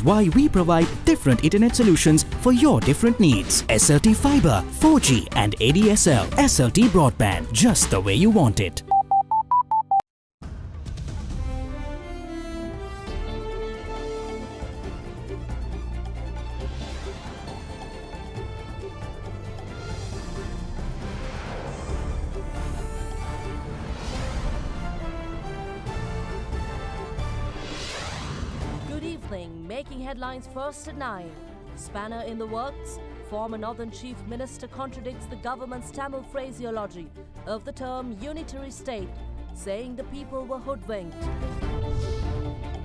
Why we provide different internet solutions for your different needs. SLT Fiber, 4G and ADSL. SLT Broadband, just the way you want it. Making headlines first at 9. Spanner in the works. Former Northern Chief Minister contradicts the government's Tamil phraseology of the term unitary state, saying the people were hoodwinked.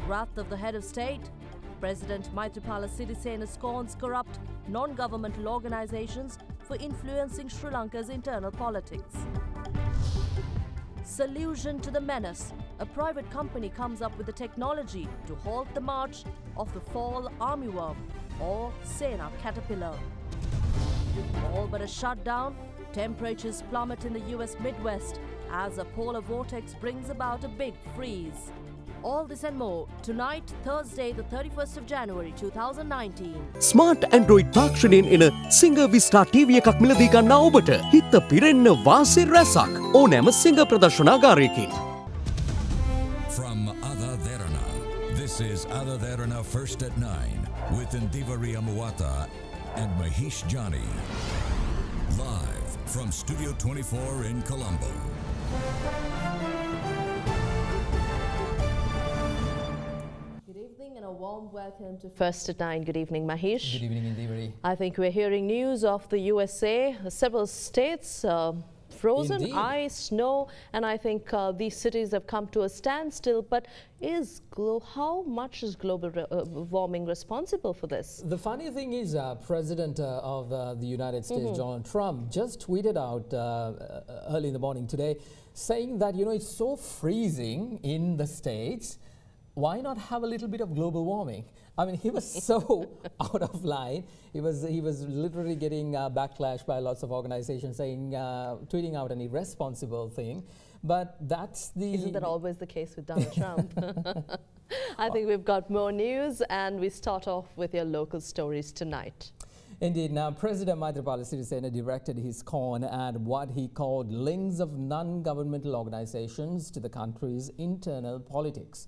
Wrath of the head of state. President Maithripala Sirisena scorns corrupt non-governmental organizations for influencing Sri Lanka's internal politics. Solution to the menace. A private company comes up with the technology to halt the march of the fall armyworm or Sena caterpillar. All but a shutdown. Temperatures plummet in the US Midwest as a polar vortex brings about a big freeze. All this and more tonight, Thursday, the 31st of January 2019. Smart Android තාක්ෂණයෙන් එන Singer Vista TV එකක් මිලදී ගන්න ඔබට හිත පිරෙන්න වාසි රැසක් ඕනෑම Singer ප්‍රදර්ශනාගාරයකින්. From Ada Derana, this is Ada Derana First at 9 with Ndivari Amuwata and Mahesh Jani. Live from Studio 24 in Colombo. And a warm welcome to First at 9. Good evening, Mahesh. Good evening, Indivari. I think we're hearing news of the USA, several states frozen, Indeed. ice, snow, and I think these cities have come to a standstill. But how much is global warming responsible for this? The funny thing is, President of the United States, Donald Trump, just tweeted out early in the morning today, saying that, you know, it's so freezing in the States. Why not have a little bit of global warming? I mean, he was so out of line. He was literally getting backlash by lots of organizations saying, tweeting out an irresponsible thing. But that's the... Isn't that always the case with Donald Trump? I think we've got more news, and we start off with your local stories tonight. Indeed. Now, President Maithripala Sirisena directed his scorn at what he called links of non-governmental organizations to the country's internal politics.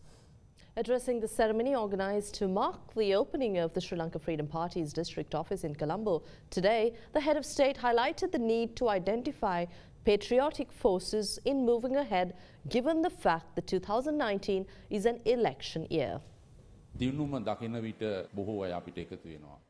Addressing the ceremony organised to mark the opening of the Sri Lanka Freedom Party's district office in Colombo today, the head of state highlighted the need to identify patriotic forces in moving ahead, given the fact that 2019 is an election year.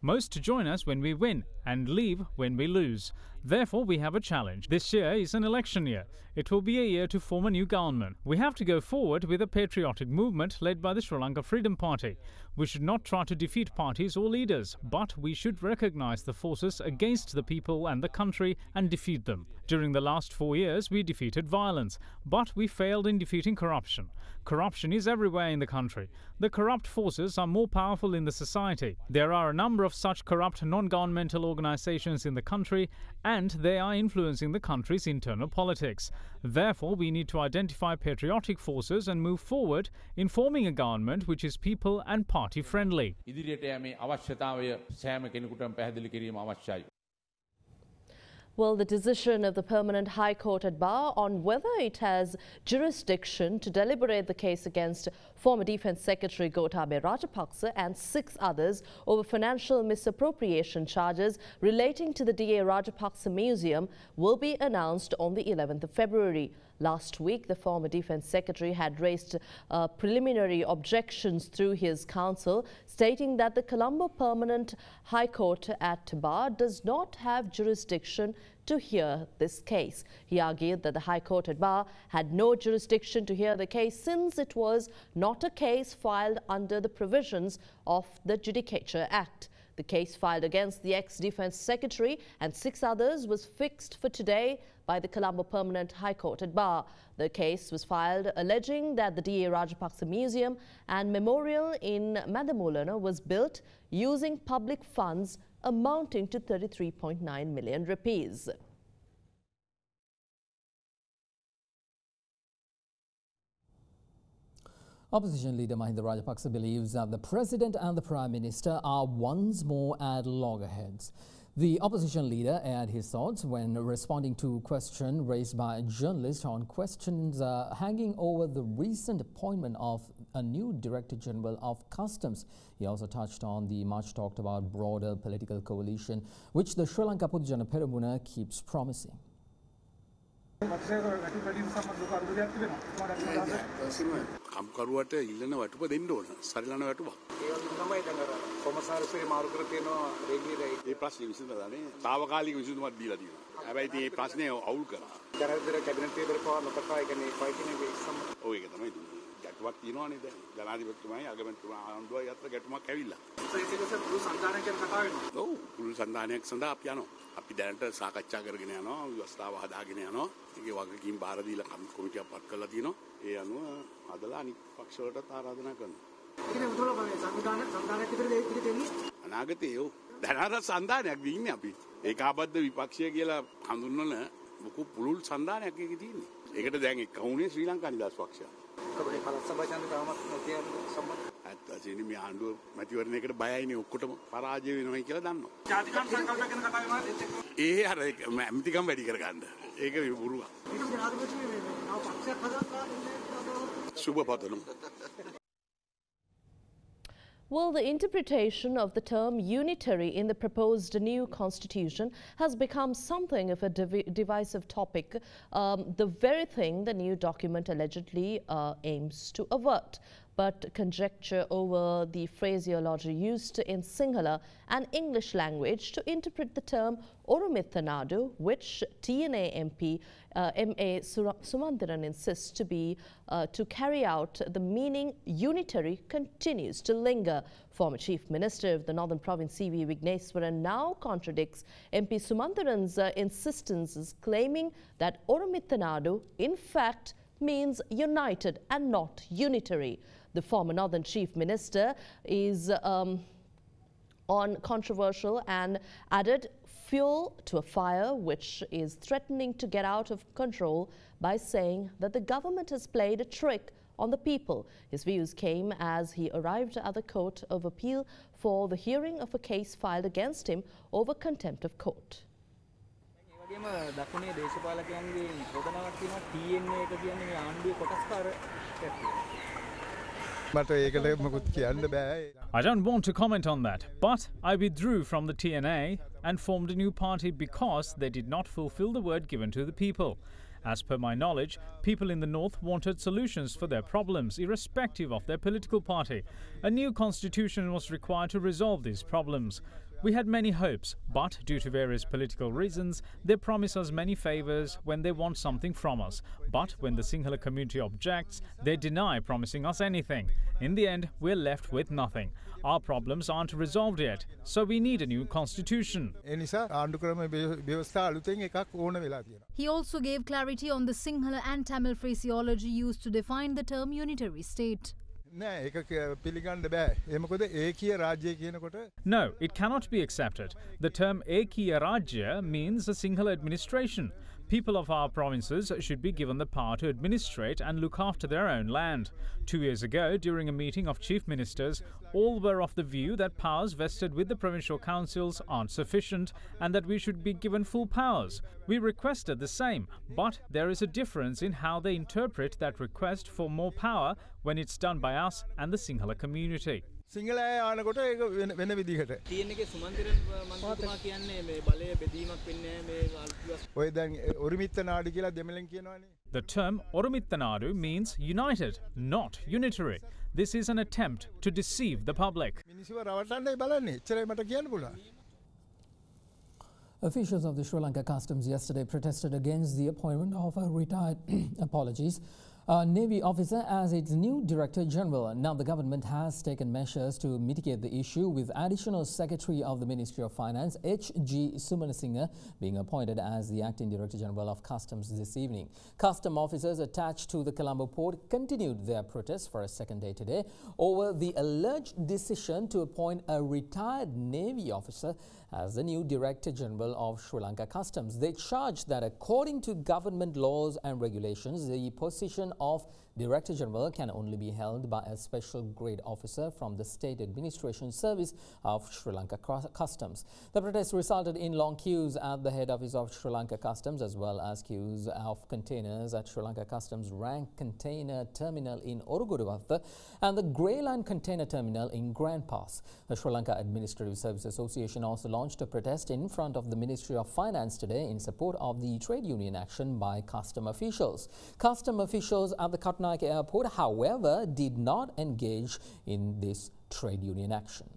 Most join us when we win and leave when we lose. Therefore, we have a challenge. This year is an election year. It will be a year to form a new government. We have to go forward with a patriotic movement led by the Sri Lanka Freedom Party. We should not try to defeat parties or leaders, but we should recognize the forces against the people and the country and defeat them. During the last 4 years, we defeated violence, but we failed in defeating corruption. Corruption is everywhere in the country. The corrupt forces are more powerful in the society. There are a number of such corrupt non-governmental organizations in the country, and they are influencing the country's internal politics. Therefore, we need to identify patriotic forces and move forward in forming a government which is people and party friendly. Well, the decision of the Permanent High Court at Bar on whether it has jurisdiction to deliberate the case against former Defence Secretary Gotabaya Rajapaksa and 6 others over financial misappropriation charges relating to the DA Rajapaksa Museum will be announced on the 11th of February. Last week, the former Defence Secretary had raised preliminary objections through his counsel, stating that the Colombo Permanent High Court at Bar does not have jurisdiction to hear this case. He argued that the High Court at Bar had no jurisdiction to hear the case since it was not a case filed under the provisions of the Judicature Act. The case filed against the ex-Defence Secretary and 6 others was fixed for today by the Colombo Permanent High Court at Bar. The case was filed alleging that the DA Rajapaksa Museum and Memorial in Mandamulana was built using public funds amounting to 33.9 million rupees. Opposition leader Mahinda Rajapaksa believes that the President and the Prime Minister are once more at loggerheads. The opposition leader aired his thoughts when responding to a question raised by a journalist on questions hanging over the recent appointment of a new Director General of Customs. He also touched on the much talked about broader political coalition which the Sri Lanka Pudujana Peramuna keeps promising. කම්කරුවට ඉල්ලන වටුප දෙන්න ඕන සරිලන වටුපක් ඒක තමයි දැන් අර කොමසාරිස්ගේ මාරු කර තියෙනවා රේගියේ ඒ ප්‍රශ්නේ විසඳලානේ తాවකාලික විසඳුමක් දීලා තියෙනවා හැබැයි ඉතින් මේ ප්‍රශ්නේ අවුල් කරා ජනාධිපති කැබිනට් එකේ පවා නොකතා එකනේ ෆයිටින් එකේ සම්ම ඔය ඒක තමයි ගැටුමක් තියෙනවානේ දැන් ජනාධිපතිතුමායි අගමැතිතුමා ආණ්ඩුවයි අතර ගැටුමක් ඇවිල්ලා ඒකේ පුළු සංධානයක් ගැන කතා වෙනවා ඔව් පුළු සංධානයක් සඳහා අපි යනවා අපි දැනට සාකච්ඡා කරගෙන යනවා ව්‍යවස්ථාව හදාගෙන යනවා ඒකේ වගකීම් බාර දීලා කොමිටියක් පත් කරලා තියෙනවා ඒ අනුව හදලා අනිත් පක්ෂ වලට ආරාධනා කරනවා ඉතින් උතුල බලන්නේ සංධානයක් විතර දෙන්නේ අනාගතේ යෝ දැනට සංධානයක් ඉන්නේ අපි ඒකාබද්ධ විපක්ෂය කියලා හඳුන්වන මොකු පුළුල් සංධානයක් එකේ තියෙන්නේ ඒකට දැන් එක්කවුනේ ශ්‍රී ලංකා නිදහස් පක්ෂය කබලේ පළාත් සභා ඡන්දය තාමත් නොතියන සම්බන්ධ ඇත්තටම මේ ආණ්ඩුව මැතිවරණයකට බයයිනේ ඔක්කොටම පරාජය වෙනවයි කියලා දන්නවා ජාතිකම් සංකල්ප ගැන කතා වෙනවා ඒ අර ඇමතිකම් වැඩි කරගන්න ඒක බොරුවක් ඊට ජනාධිපති මේ පක්ෂයක් හදාගන්න සුබ පතනවා Well, the interpretation of the term unitary in the proposed new constitution has become something of a divisive topic, the very thing the new document allegedly aims to avert. But conjecture over the phraseology used in Sinhala and English language to interpret the term Orumithanadu, which TNA MP M.A. Sumandaran insists to be to carry out the meaning unitary, continues to linger. Former Chief Minister of the Northern Province C.V. Vigneswaran now contradicts MP Sumandaran's insistences, claiming that Orumithanadu in fact means united and not unitary. The former Northern Chief Minister is on controversial and added fuel to a fire which is threatening to get out of control by saying that the government has played a trick on the people. His views came as he arrived at the Court of Appeal for the hearing of a case filed against him over contempt of court. I don't want to comment on that, but I withdrew from the TNA and formed a new party because they did not fulfill the word given to the people. As per my knowledge, people in the north wanted solutions for their problems, irrespective of their political party. A new constitution was required to resolve these problems. We had many hopes, but due to various political reasons, they promise us many favours when they want something from us. But when the Sinhala community objects, they deny promising us anything. In the end, we're left with nothing. Our problems aren't resolved yet, so we need a new constitution. He also gave clarity on the Sinhala and Tamil phraseology used to define the term unitary state. No, it cannot be accepted. The term Ekiya Rajya means a single administration. People of our provinces should be given the power to administrate and look after their own land. 2 years ago, during a meeting of chief ministers, all were of the view that powers vested with the provincial councils aren't sufficient and that we should be given full powers. We requested the same, but there is a difference in how they interpret that request for more power when it's done by us and the Sinhala community. The term Orumithanadu means united, not unitary. This is an attempt to deceive the public. Officials of the Sri Lanka Customs yesterday protested against the appointment of a retired Navy officer as its new Director General. Now the government has taken measures to mitigate the issue, with Additional Secretary of the Ministry of Finance H.G. Sumanasinghe being appointed as the Acting Director General of Customs this evening. Custom officers attached to the Colombo port continued their protests for a second day today over the alleged decision to appoint a retired Navy officer as the new Director General of Sri Lanka Customs. They charged that according to government laws and regulations, the position of Director General can only be held by a special grade officer from the State Administration Service of Sri Lanka Customs. The protest resulted in long queues at the head office of Sri Lanka Customs as well as queues of containers at Sri Lanka Customs Rank Container Terminal in Oruguduwatta and the Greyland Container Terminal in Grand Pass. The Sri Lanka Administrative Service Association also launched a protest in front of the Ministry of Finance today in support of the trade union action by custom officials. Custom officials at the Katnayake Airport, however, did not engage in this trade union action.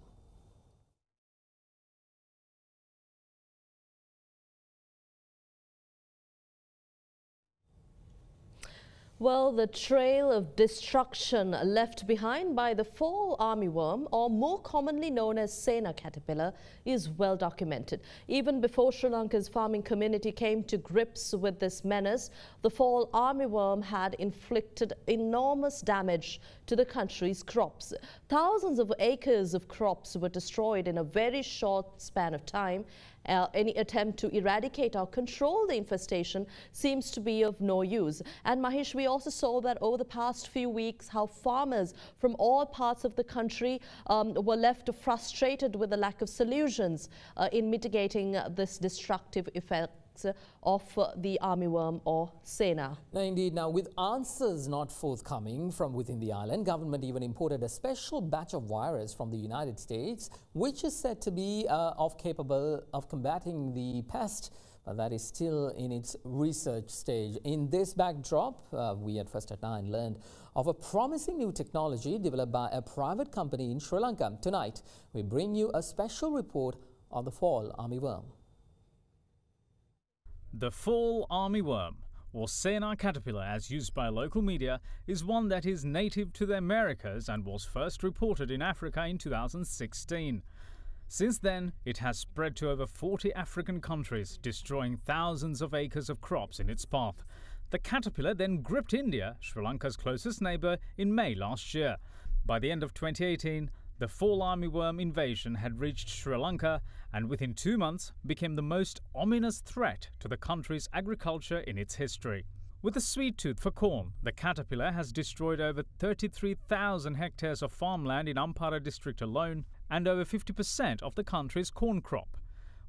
Well, the trail of destruction left behind by the fall armyworm, or more commonly known as Sena caterpillar, is well documented. Even before Sri Lanka's farming community came to grips with this menace, the fall armyworm had inflicted enormous damage to the country's crops. Thousands of acres of crops were destroyed in a very short span of time. Any attempt to eradicate or control the infestation seems to be of no use. And Mahesh, we also saw that over the past few weeks how farmers from all parts of the country were left frustrated with the lack of solutions in mitigating this destructive effect of the armyworm or Sena. Now, indeed, now with answers not forthcoming from within the island, government even imported a special batch of virus from the United States, which is said to be capable of combating the pest, but that is still in its research stage. In this backdrop, we at First at 9 learned of a promising new technology developed by a private company in Sri Lanka. Tonight, we bring you a special report on the fall armyworm. The fall armyworm, or Sena caterpillar as used by local media, is one that is native to the Americas and was first reported in Africa in 2016. Since then, it has spread to over 40 African countries, destroying thousands of acres of crops in its path. The caterpillar then gripped India, Sri Lanka's closest neighbour, in May last year. By the end of 2018, the fall armyworm invasion had reached Sri Lanka and within 2 months became the most ominous threat to the country's agriculture in its history. With a sweet tooth for corn, the caterpillar has destroyed over 33,000 hectares of farmland in Ampara district alone and over 50% of the country's corn crop.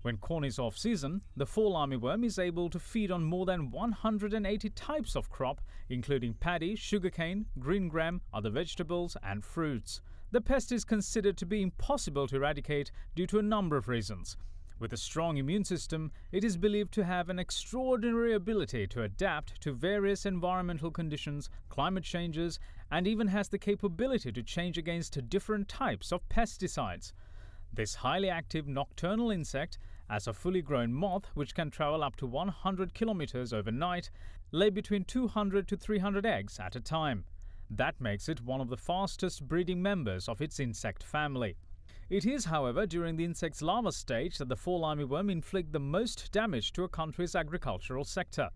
When corn is off-season, the fall armyworm is able to feed on more than 180 types of crop, including paddy, sugarcane, green gram, other vegetables and fruits. The pest is considered to be impossible to eradicate due to a number of reasons. With a strong immune system, it is believed to have an extraordinary ability to adapt to various environmental conditions, climate changes, and even has the capability to change against different types of pesticides. This highly active nocturnal insect, as a fully grown moth which can travel up to 100 kilometers overnight, lay between 200 to 300 eggs at a time. That makes it one of the fastest breeding members of its insect family. It is, however, during the insect's larva stage that the fall armyworm inflicts the most damage to a country's agricultural sector.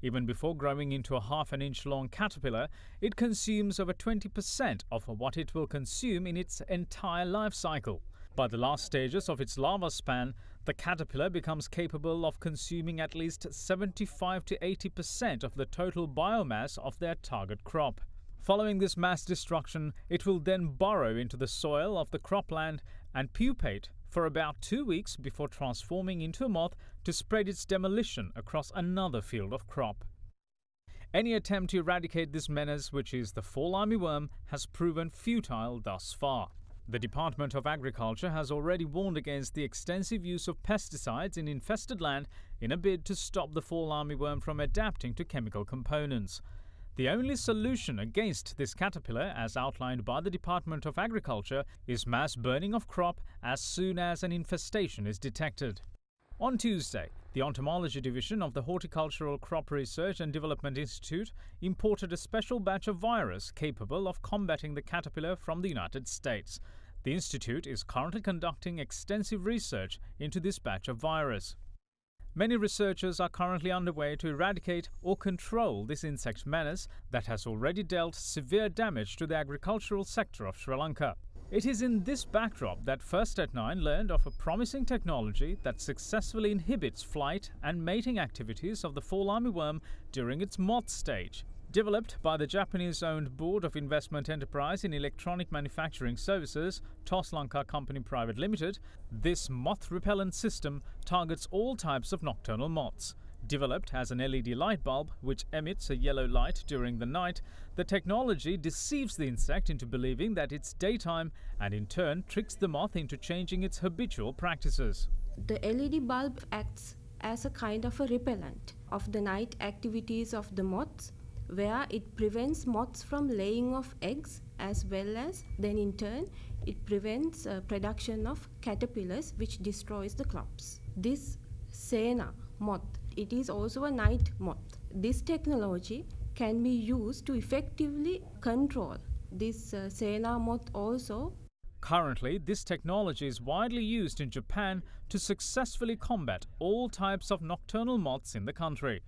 Even before growing into a half-an-inch long caterpillar, it consumes over 20% of what it will consume in its entire life cycle. By the last stages of its larva span, the caterpillar becomes capable of consuming at least 75 to 80% of the total biomass of their target crop. Following this mass destruction, it will then burrow into the soil of the cropland and pupate for about 2 weeks before transforming into a moth to spread its demolition across another field of crop. Any attempt to eradicate this menace, which is the fall armyworm, has proven futile thus far. The Department of Agriculture has already warned against the extensive use of pesticides in infested land in a bid to stop the fall armyworm from adapting to chemical components. The only solution against this caterpillar, as outlined by the Department of Agriculture, is mass burning of crop as soon as an infestation is detected. On Tuesday, the Entomology Division of the Horticultural Crop Research and Development Institute imported a special batch of virus capable of combating the caterpillar from the United States. The institute is currently conducting extensive research into this batch of virus. Many researchers are currently underway to eradicate or control this insect menace that has already dealt severe damage to the agricultural sector of Sri Lanka. It is in this backdrop that First at 9 learned of a promising technology that successfully inhibits flight and mating activities of the fall armyworm during its moth stage. Developed by the Japanese-owned Board of Investment Enterprise in Electronic Manufacturing Services, TOS Lanka Company Private Limited, this moth-repellent system targets all types of nocturnal moths. Developed as an LED light bulb which emits a yellow light during the night, the technology deceives the insect into believing that it's daytime and in turn tricks the moth into changing its habitual practices. The LED bulb acts as a kind of a repellent of the night activities of the moths, where it prevents moths from laying of eggs, as well as then in turn it prevents production of caterpillars which destroys the crops. This Sena moth, it is also a night moth. This technology can be used to effectively control this Sena moth also. Currently, this technology is widely used in Japan to successfully combat all types of nocturnal moths in the country.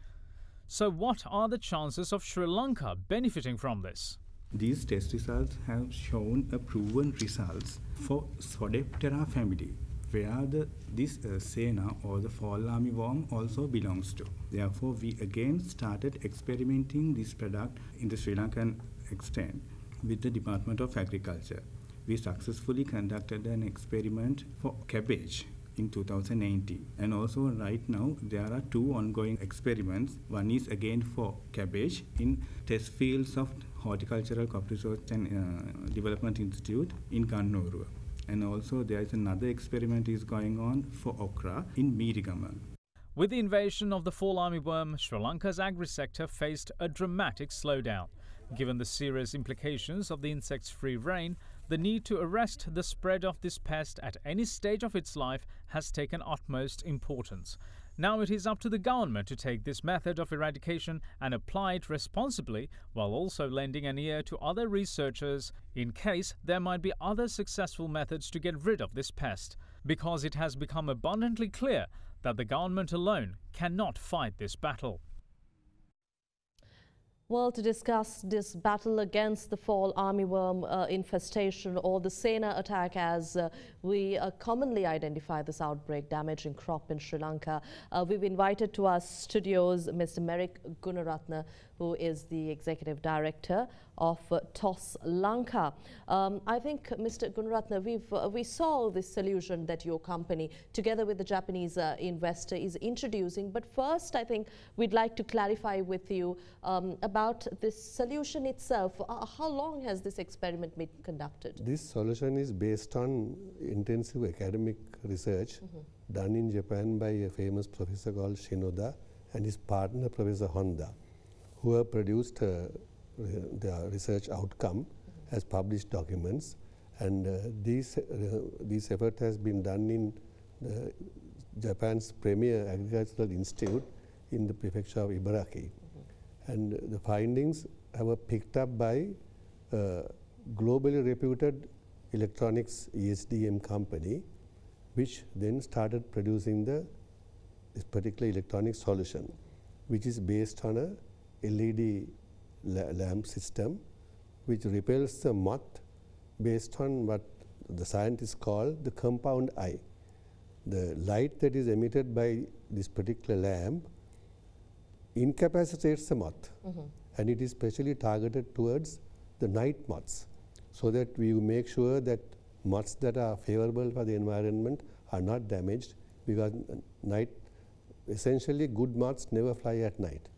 So what are the chances of Sri Lanka benefiting from this? These test results have shown a proven results for Sodeptera family, where this Sena or the fall armyworm also belongs to. Therefore, we again started experimenting this product in the Sri Lankan extent with the Department of Agriculture. We successfully conducted an experiment for cabbage in 2019, and also right now there are two ongoing experiments. One is again for cabbage in test fields of Horticultural Crop Research and Development Institute in Kannurua, and also there is another experiment is going on for okra in Mirigama. With the invasion of the fall armyworm, Sri Lanka's agri-sector faced a dramatic slowdown. Given the serious implications of the insect's free reign, the need to arrest the spread of this pest at any stage of its life has taken utmost importance. Now it is up to the government to take this method of eradication and apply it responsibly, while also lending an ear to other researchers in case there might be other successful methods to get rid of this pest, because it has become abundantly clear that the government alone cannot fight this battle. Well, to discuss this battle against the fall armyworm infestation, or the Sena attack as we commonly identify this outbreak damaging crop in Sri Lanka, we've invited to our studios Mr. Merrick Gunaratne, who is the Executive Director of TOS Lanka. I think, Mr. Gunaratne, we saw this solution that your company, together with the Japanese investor, is introducing. But first, I think we'd like to clarify with you about this solution itself. How long has this experiment been conducted? This solution is based on intensive academic research done in Japan by a famous professor called Shinoda and his partner, Professor Honda, who have produced the research outcome as published documents, and this effort has been done in Japan's premier agricultural institute in the prefecture of Ibaraki, and the findings were picked up by globally reputed electronics ESDM company, which then started producing this particular electronic solution, which is based on a LED lamp system which repels the moth based on what the scientists call the compound eye. The light that is emitted by this particular lamp incapacitates the moth, and it is specially targeted towards the night moths, so that we make sure that moths that are favorable for the environment are not damaged, because essentially good moths never fly at night.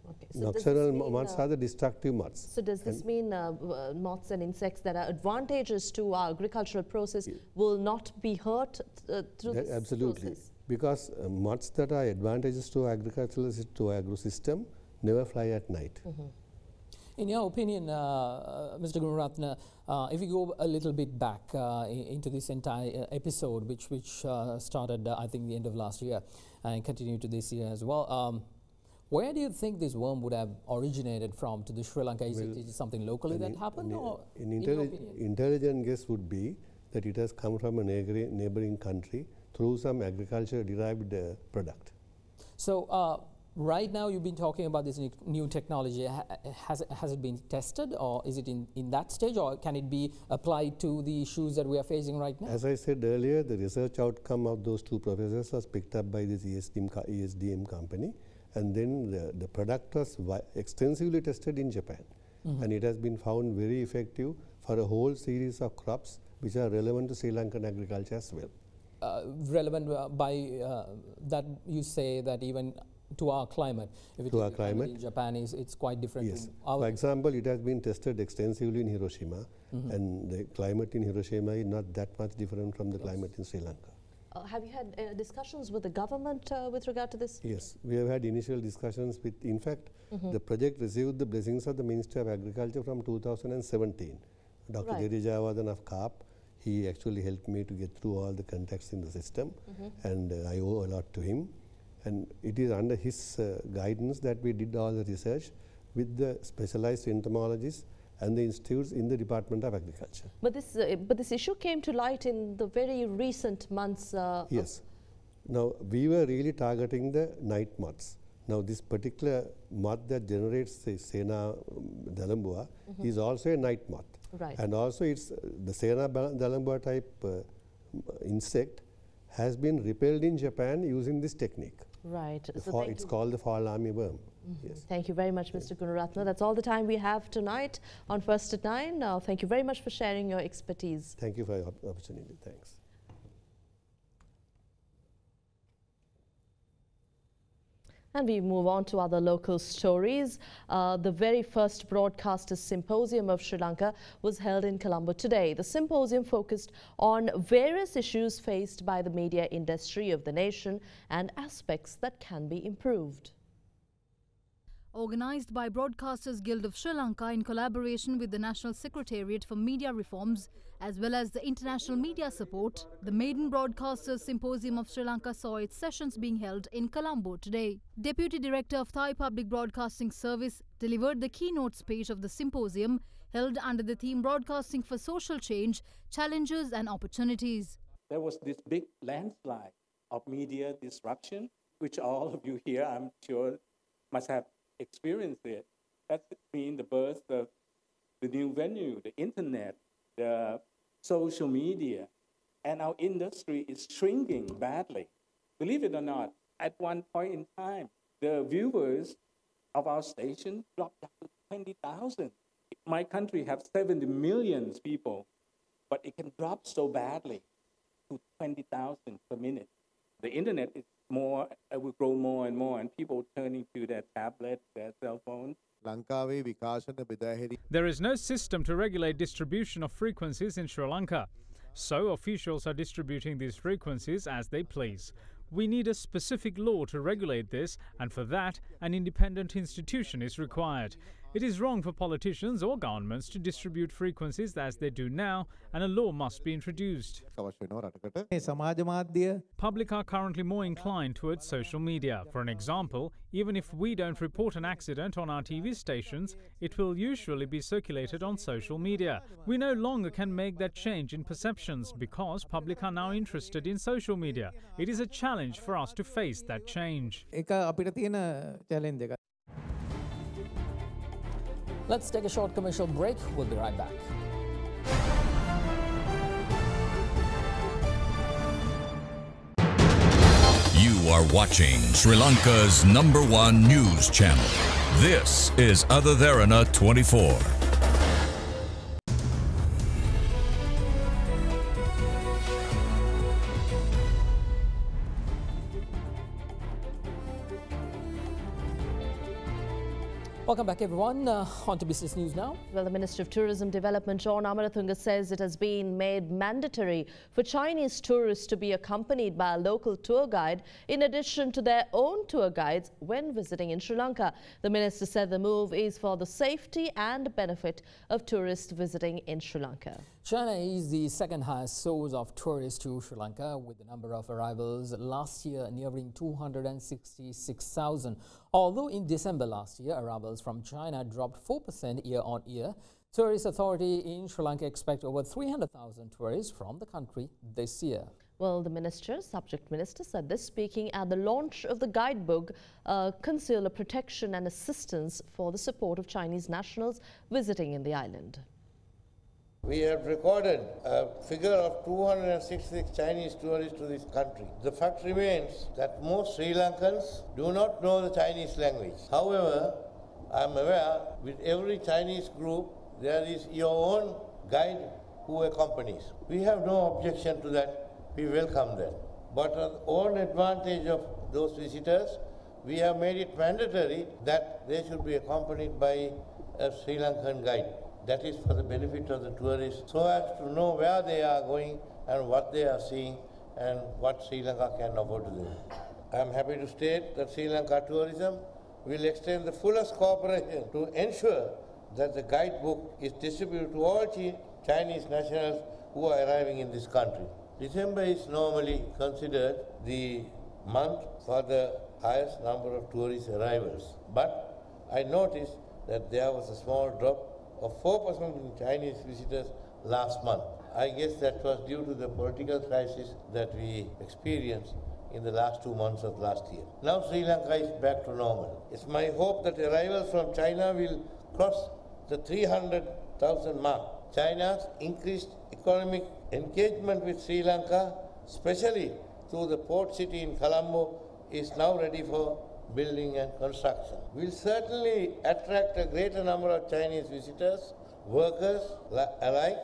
Okay. So nocturnal moths are the destructive moths. So does this mean moths and insects that are advantageous to our agricultural process will not be hurt through this absolutely process? Because moths that are advantageous to agricultural agro-system never fly at night. In your opinion, Mr. Gunaratne, if we go a little bit back into this entire episode, which started, I think, the end of last year and continued to this year as well, where do you think this worm would have originated from to the Sri Lanka? Is it something locally that happened? Intelligent guess would be that it has come from a neighboring country through some agriculture-derived product. So right now you've been talking about this new technology. Has it been tested, or is it in that stage, or can it be applied to the issues that we are facing right now? As I said earlier, the research outcome of those two professors was picked up by this ESDM company, and then the product was extensively tested in Japan. And it has been found very effective for a whole series of crops which are relevant to Sri Lankan agriculture as well. Relevant by that you say that even to our climate. If to our climate in Japan, it's quite different. Yes. For example, it has been tested extensively in Hiroshima, and the climate in Hiroshima is not that much different from the climate in Sri Lanka. Have you had discussions with the government with regard to this? Yes, we have had initial discussions with, in fact, the project received the blessings of the Ministry of Agriculture from 2017. Dr. Derijawadan of CARP, he actually helped me to get through all the contacts in the system, and I owe a lot to him. And it is under his guidance that we did all the research with the specialized entomologists and the institutes in the Department of Agriculture. But this issue came to light in the very recent months. Yes. Now, we were really targeting the night moths. Now, this particular moth that generates the Sena dalambua is also a night moth. Right. And also, it's the Sena dalambua type insect has been repelled in Japan using this technique. Right. So it's called the fall army worm. Yes. Thank you very much, Mr. Gunaratna. That's all the time we have tonight on First at 9. Thank you very much for sharing your expertise. Thank you for your opportunity. Thanks. And we move on to other local stories. The very first Broadcasters Symposium of Sri Lanka was held in Colombo today. The symposium focused on various issues faced by the media industry of the nation and aspects that can be improved. Organised by Broadcasters Guild of Sri Lanka in collaboration with the National Secretariat for Media Reforms as well as the International Media Support, the maiden Broadcasters Symposium of Sri Lanka saw its sessions being held in Colombo today. Deputy Director of Thai Public Broadcasting Service delivered the keynote speech of the symposium held under the theme Broadcasting for Social Change, Challenges and Opportunities. There was this big landslide of media disruption, which all of you here, I'm sure, must have experienced it. That means the birth of the new venue, the internet, the social media, and our industry is shrinking badly. Believe it or not, at one point in time, the viewers of our station dropped down to 20,000. My country has 70 million people, but it can drop so badly to 20,000 per minute. The internet is more, will grow more and more, and people turning to their tablets, their cell phones. There is no system to regulate distribution of frequencies in Sri Lanka, so officials are distributing these frequencies as they please. We need a specific law to regulate this, and for that, an independent institution is required. It is wrong for politicians or governments to distribute frequencies as they do now, and a law must be introduced. Public are currently more inclined towards social media. For an example, even if we don't report an accident on our TV stations, it will usually be circulated on social media. We no longer can make that change in perceptions because public are now interested in social media. It is a challenge for us to face that change. Let's take a short commercial break. We'll be right back. You are watching Sri Lanka's #1 news channel. This is Other Derana 24. Welcome back, everyone. On to business news now. Well, the Minister of Tourism Development, John Amarathunga, says it has been made mandatory for Chinese tourists to be accompanied by a local tour guide in addition to their own tour guides when visiting in Sri Lanka. The minister said the move is for the safety and benefit of tourists visiting in Sri Lanka. China is the second highest source of tourists to Sri Lanka, with the number of arrivals last year nearing 266,000. Although in December last year, arrivals from China dropped 4% year-on-year, Tourist Authority in Sri Lanka expect over 300,000 tourists from the country this year. Well, the subject minister, said this speaking at the launch of the guidebook, Consular Protection and Assistance for the Support of Chinese Nationals Visiting in the Island. We have recorded a figure of 266 Chinese tourists to this country. The fact remains that most Sri Lankans do not know the Chinese language. However, I am aware with every Chinese group there is your own guide who accompanies. We have no objection to that. We welcome that. But on own advantage of those visitors, we have made it mandatory that they should be accompanied by a Sri Lankan guide. That is for the benefit of the tourists, so as to know where they are going and what they are seeing and what Sri Lanka can offer to them. I am happy to state that Sri Lanka Tourism will extend the fullest cooperation to ensure that the guidebook is distributed to all Chinese nationals who are arriving in this country. December is normally considered the month for the highest number of tourist arrivals, but I noticed that there was a small drop of 4% in Chinese visitors last month. I guess that was due to the political crisis that we experienced in the last 2 months of last year. Now Sri Lanka is back to normal. It's my hope that arrivals from China will cross the 300,000 mark. China's increased economic engagement with Sri Lanka, especially through the port city in Colombo, is now ready for building and construction. Will certainly attract a greater number of Chinese visitors, workers alike,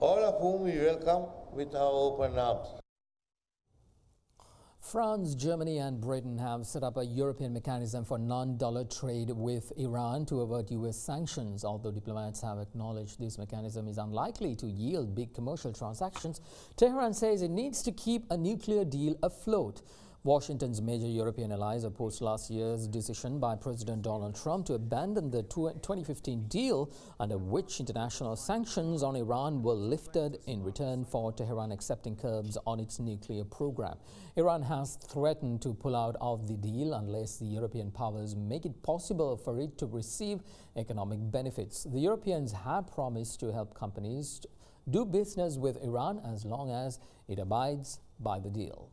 all of whom we welcome with our open arms. France, Germany and Britain have set up a European mechanism for non-dollar trade with Iran to avert US sanctions. Although diplomats have acknowledged this mechanism is unlikely to yield big commercial transactions, Tehran says it needs to keep a nuclear deal afloat. Washington's major European allies opposed last year's decision by President Donald Trump to abandon the 2015 deal under which international sanctions on Iran were lifted in return for Tehran accepting curbs on its nuclear program. Iran has threatened to pull out of the deal unless the European powers make it possible for it to receive economic benefits. The Europeans have promised to help companies do business with Iran as long as it abides by the deal.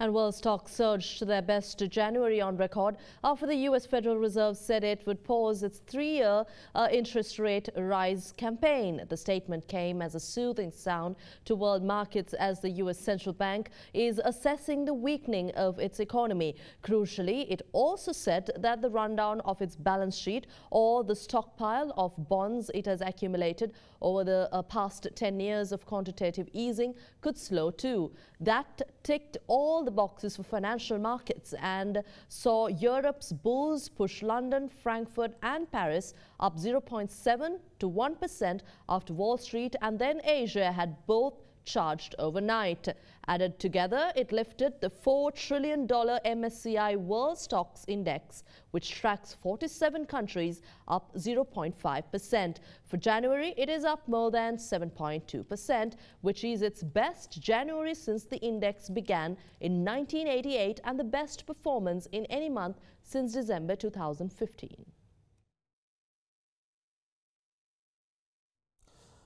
And world stocks surged to their best January on record after the U.S. Federal Reserve said it would pause its 3-year interest rate rise campaign. The statement came as a soothing sound to world markets as the U.S. Central Bank is assessing the weakening of its economy. Crucially, it also said that the rundown of its balance sheet or the stockpile of bonds it has accumulated over the past 10 years of quantitative easing could slow too. That ticked all the boxes for financial markets and saw Europe's bulls push London, Frankfurt and Paris up 0.7 to 1% after Wall Street and then Asia had both charged overnight. Added together, it lifted the $4 trillion MSCI World Stocks Index, which tracks 47 countries, up 0.5%. For January, it is up more than 7.2%, which is its best January since the index began in 1988 and the best performance in any month since December 2015.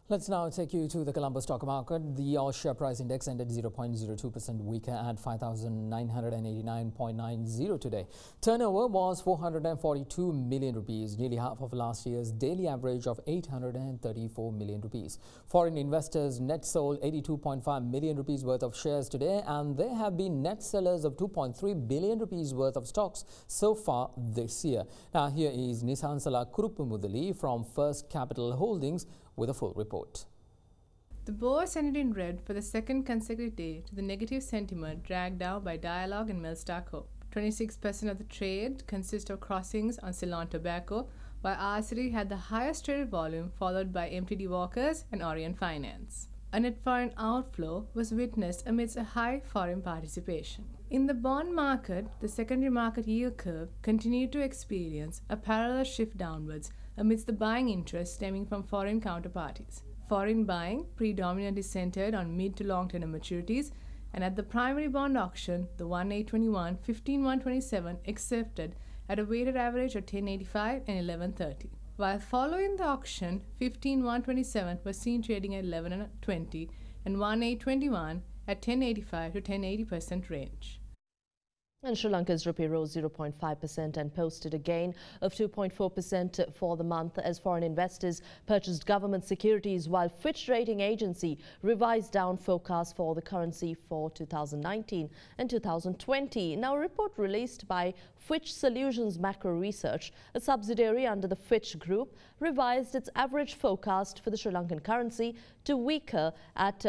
Let's now take you to the Colombo stock market. The all-share price index ended 0.02% weaker at 5,989.90 today. Turnover was 442 million rupees, nearly half of last year's daily average of 834 million rupees. Foreign investors net sold 82.5 million rupees worth of shares today, and there have been net sellers of 2.3 billion rupees worth of stocks so far this year. Now here is Nisansala Kurupumudali from First Capital Holdings with a full report. The bourse ended in red for the second consecutive day to the negative sentiment dragged down by Dialogue and Melstar Co. 26% of the trade consists of crossings on Ceylon Tobacco, while RCD had the highest traded volume, followed by MTD Walkers and Orient Finance. A net foreign outflow was witnessed amidst a high foreign participation. In the bond market, the secondary market yield curve continued to experience a parallel shift downwards amidst the buying interest stemming from foreign counterparties. Foreign buying predominantly centered on mid to long-term maturities, and at the primary bond auction, the 1/8/21, 15/1/27 accepted at a weighted average of 1085 and 1130. While following the auction, 15/1/27 was seen trading at 1120 and 1/8/21 at 1085 to 1080% range. And Sri Lanka's rupee rose 0.5% and posted a gain of 2.4% for the month as foreign investors purchased government securities, while Fitch rating agency revised down forecast for the currency for 2019 and 2020. Now, a report released by Fitch Solutions Macro Research, a subsidiary under the Fitch Group, revised its average forecast for the Sri Lankan currency to weaker at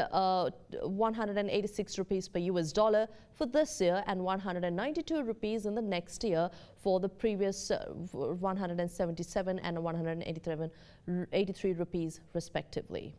186 rupees per US dollar for this year and 192 rupees in the next year for the previous 177 and 183 rupees respectively.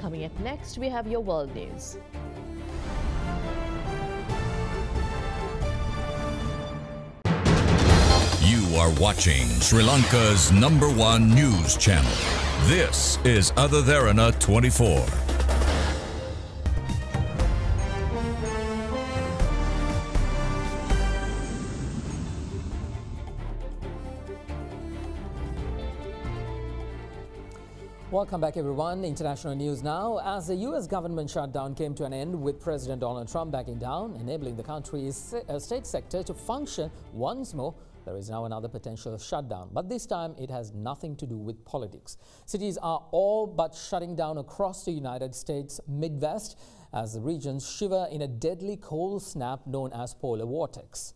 Coming up next, we have your world news. You are watching Sri Lanka's #1 news channel. This is Other Derana 24. Welcome back, everyone. International news now. As the U.S. government shutdown came to an end with President Donald Trump backing down, enabling the country's state sector to function once more, there is now another potential shutdown. But this time, it has nothing to do with politics. Cities are all but shutting down across the United States Midwest as the regions shiver in a deadly cold snap known as polar vortex.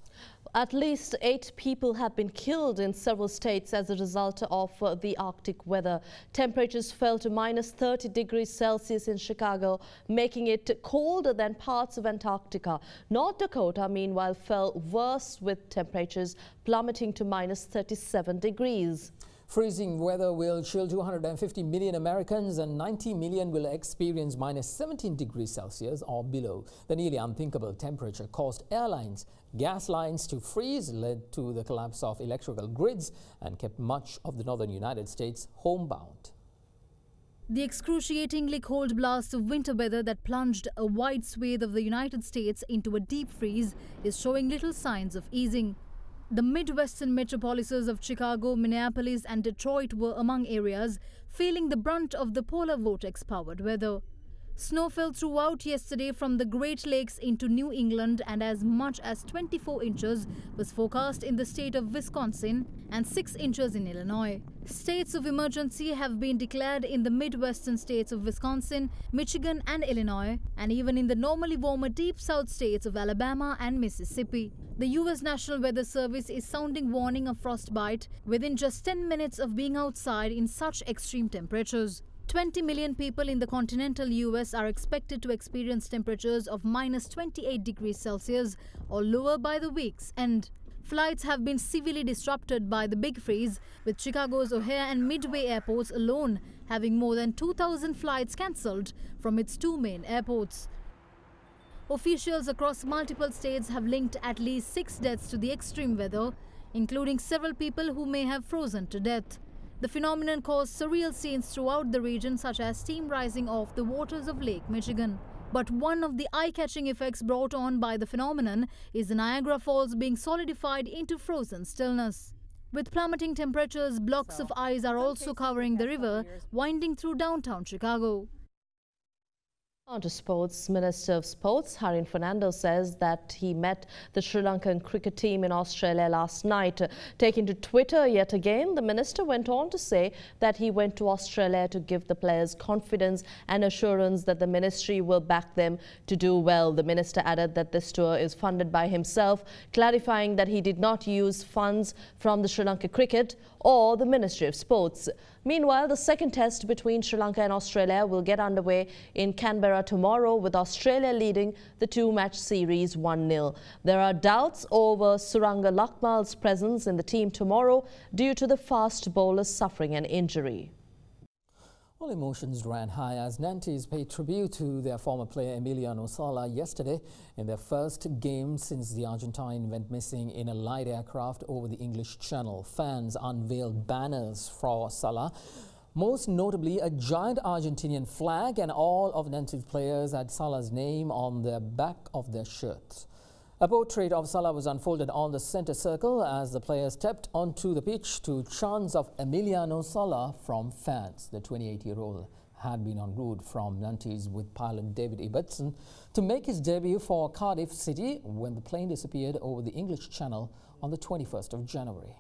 At least 8 people have been killed in several states as a result of the Arctic weather. Temperatures fell to -30 degrees Celsius in Chicago, making it colder than parts of Antarctica. North Dakota, meanwhile, fell worse with temperatures plummeting to -37 degrees. Freezing weather will chill 250 million Americans and 90 million will experience -17 degrees Celsius or below. The nearly unthinkable temperature caused airlines, gas lines to freeze, led to the collapse of electrical grids and kept much of the northern United States homebound. The excruciatingly cold blast of winter weather that plunged a wide swathe of the United States into a deep freeze is showing little signs of easing. The Midwestern metropolises of Chicago, Minneapolis and Detroit were among areas feeling the brunt of the polar vortex-powered weather. Snow fell throughout yesterday from the Great Lakes into New England, and as much as 24 inches was forecast in the state of Wisconsin and 6 inches in Illinois. States of emergency have been declared in the Midwestern states of Wisconsin, Michigan and Illinois, and even in the normally warmer deep south states of Alabama and Mississippi. The U.S. National Weather Service is sounding warning of frostbite within just 10 minutes of being outside in such extreme temperatures. 20 million people in the continental U.S. are expected to experience temperatures of -28 degrees Celsius or lower by the week's end. Flights have been severely disrupted by the big freeze, with Chicago's O'Hare and Midway airports alone having more than 2,000 flights cancelled from its 2 main airports. Officials across multiple states have linked at least 6 deaths to the extreme weather, including several people who may have frozen to death. The phenomenon caused surreal scenes throughout the region, such as steam rising off the waters of Lake Michigan. But one of the eye-catching effects brought on by the phenomenon is the Niagara Falls being solidified into frozen stillness. With plummeting temperatures, blocks of ice are also covering the river, winding through downtown Chicago. On to sports. Minister of Sports Harin Fernando says that he met the Sri Lankan cricket team in Australia last night. Taking to Twitter yet again, the minister went on to say that he went to Australia to give the players confidence and assurance that the ministry will back them to do well. The minister added that this tour is funded by himself, clarifying that he did not use funds from the Sri Lanka Cricket or the Ministry of Sports. Meanwhile, the second test between Sri Lanka and Australia will get underway in Canberra tomorrow, with Australia leading the 2-match series 1-0. There are doubts over Suranga Lakmal's presence in the team tomorrow due to the fast bowler suffering an injury. All emotions ran high as Nantes paid tribute to their former player Emiliano Sala yesterday in their first game since the Argentine went missing in a light aircraft over the English Channel. Fans unveiled banners for Sala, most notably a giant Argentinian flag, and all of Nantes players had Sala's name on the back of their shirts. A portrait of Sala was unfolded on the centre circle as the players stepped onto the pitch to chants of Emiliano Sala from fans. The 28-year-old had been en route from Nantes with pilot David Ibbotson to make his debut for Cardiff City when the plane disappeared over the English Channel on the 21st of January.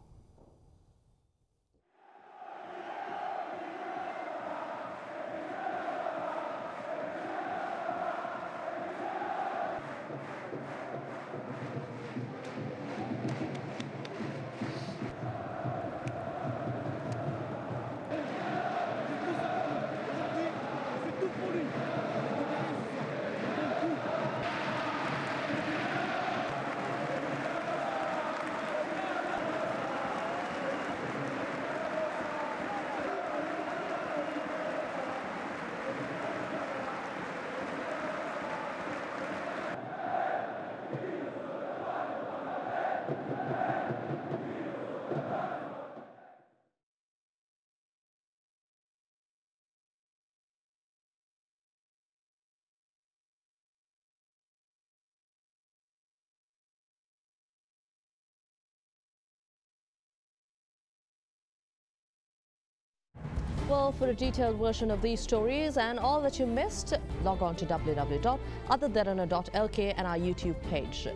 Well, for a detailed version of these stories and all that you missed, log on to www.otherderana.lk and our YouTube page.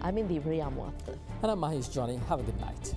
I'm Derana. And I'm Mahesh Johnny. Have a good night.